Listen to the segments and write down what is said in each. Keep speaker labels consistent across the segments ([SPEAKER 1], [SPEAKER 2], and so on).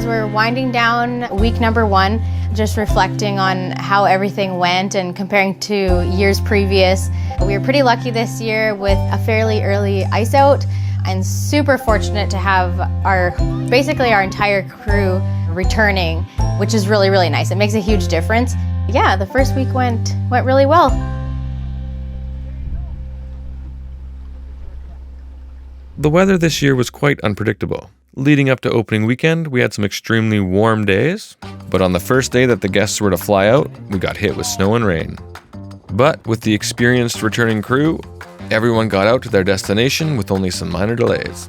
[SPEAKER 1] as we're winding down week number 1, just reflecting on how everything went and comparing to years previous. We were pretty lucky this year with a fairly early ice out, and super fortunate to have basically our entire crew returning, which is really, really nice. It makes a huge difference. Yeah, the first week went really well.
[SPEAKER 2] The weather this year was quite unpredictable. Leading up to opening weekend, we had some extremely warm days, but on the first day that the guests were to fly out, we got hit with snow and rain. But with the experienced returning crew, everyone got out to their destination with only some minor delays.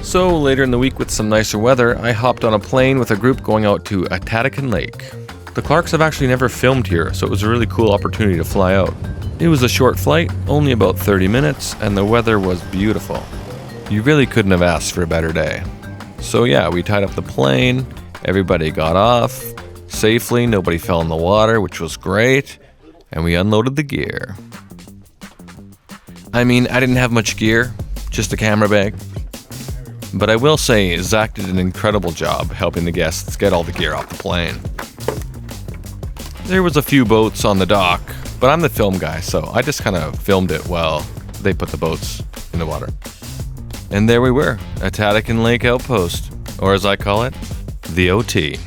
[SPEAKER 2] So later in the week with some nicer weather, I hopped on a plane with a group going out to Otatakan Lake. The Clarks have actually never filmed here, so it was a really cool opportunity to fly out. It was a short flight, only about 30 minutes, and the weather was beautiful. You really couldn't have asked for a better day. So yeah, we tied up the plane, everybody got off safely, nobody fell in the water, which was great, and we unloaded the gear. I mean, I didn't have much gear, just a camera bag. But I will say, Zach did an incredible job helping the guests get all the gear off the plane. There was a few boats on the dock, but I'm the film guy, so I just kind of filmed it while they put the boats in the water. And there we were, Atakin Lake Outpost, or as I call it, the OT.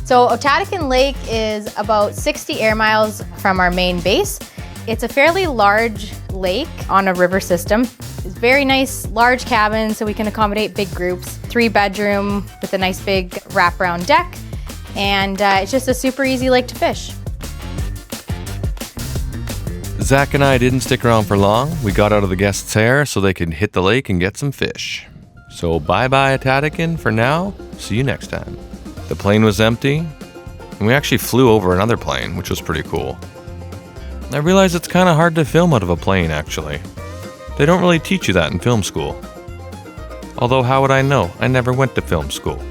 [SPEAKER 1] So Otatakan Lake is about 60 air miles from our main base. It's a fairly large lake on a river system. It's very nice, large cabin, so we can accommodate big groups. 3-bedroom with a nice big wraparound deck, and it's just a super easy lake to fish.
[SPEAKER 2] Zach and I didn't stick around for long. We got out of the guests' hair so they could hit the lake and get some fish. So bye-bye Atatakin for now. See you next time. The plane was empty, and we actually flew over another plane, which was pretty cool. I realized it's kind of hard to film out of a plane, actually. They don't really teach you that in film school. Although how would I know? I never went to film school.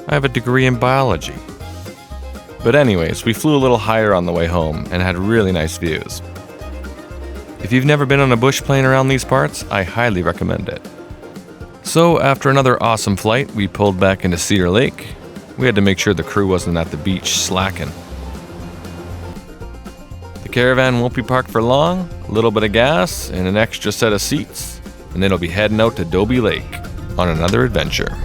[SPEAKER 2] I have a degree in biology. But anyways, we flew a little higher on the way home and had really nice views. If you've never been on a bush plane around these parts, I highly recommend it. So after another awesome flight, we pulled back into Cedar Lake. We had to make sure the crew wasn't at the beach slacking. The caravan won't be parked for long, a little bit of gas and an extra set of seats, and then it'll be heading out to Dobie Lake on another adventure.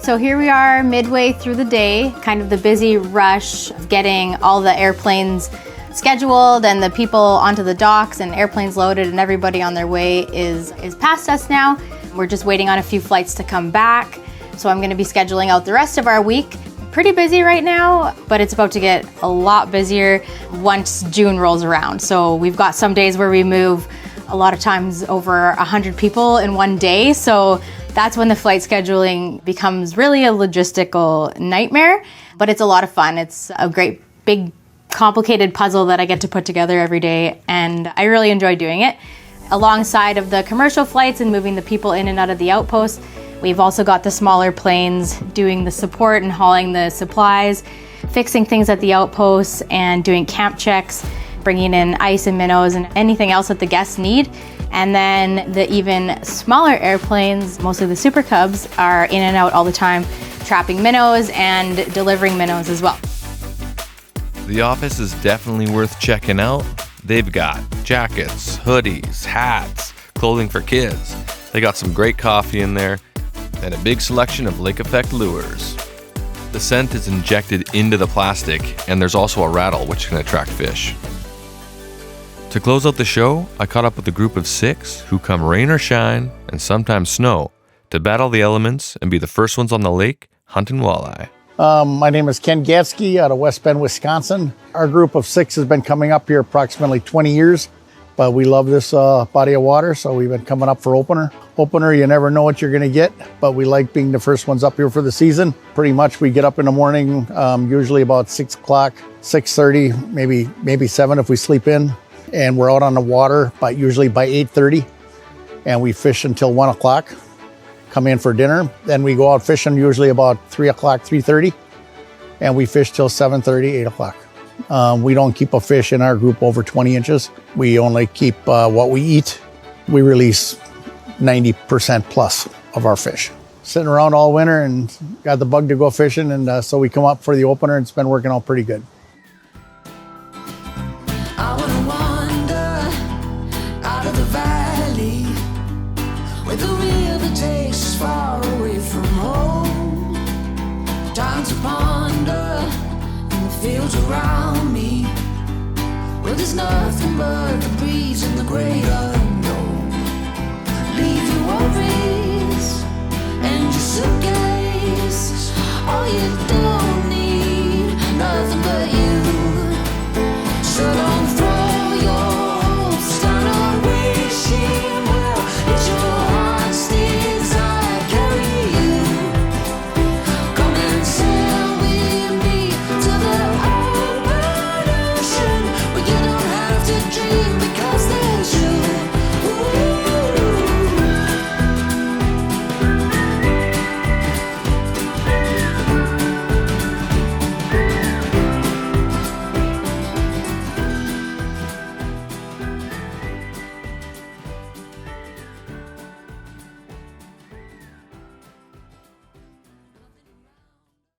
[SPEAKER 1] So here we are midway through the day, kind of the busy rush of getting all the airplanes scheduled and the people onto the docks and airplanes loaded and everybody on their way is past us now. We're just waiting on a few flights to come back. So I'm going to be scheduling out the rest of our week. Pretty busy right now, but it's about to get a lot busier once June rolls around. So we've got some days where we move a lot of times over 100 people in one day. So that's when the flight scheduling becomes really a logistical nightmare, but it's a lot of fun. It's a great, big, complicated puzzle that I get to put together every day, and I really enjoy doing it. Alongside of the commercial flights and moving the people in and out of the outpost, we've also got the smaller planes doing the support and hauling the supplies, fixing things at the outposts, and doing camp checks, bringing in ice and minnows and anything else that the guests need. And then the even smaller airplanes, mostly the Super Cubs, are in and out all the time, trapping minnows and delivering minnows as well.
[SPEAKER 2] The office is definitely worth checking out. They've got jackets, hoodies, hats, clothing for kids. They got some great coffee in there and a big selection of lake effect lures. The scent is injected into the plastic, and there's also a rattle which can attract fish. To close out the show, I caught up with a group of 6 who come rain or shine, and sometimes snow, to battle the elements and be the first ones on the lake hunting walleye.
[SPEAKER 3] My name is Ken Gatsky out of West Bend, Wisconsin. Our group of 6 has been coming up here approximately 20 years, but we love this body of water, so we've been coming up for opener. Opener, you never know what you're going to get, but we like being the first ones up here for the season. Pretty much we get up in the morning, usually about 6 o'clock, 6:30, maybe 7 if we sleep in. And we're out on the water usually by 8:30, and we fish until 1 o'clock, come in for dinner. Then we go out fishing usually about 3 o'clock, 3:30, and we fish till 7:30, 8 o'clock. We don't keep a fish in our group over 20 inches. We only keep what we eat. We release 90% plus of our fish. Sitting around all winter and got the bug to go fishing, and so we come up for the opener, and it's been working out pretty good.
[SPEAKER 4] I wanna wander out of the valley where the river takes us far away from home. Time to ponder in the fields around me where there's nothing but the breeze and the great unknown. Leave your worries and your suitcase, all you do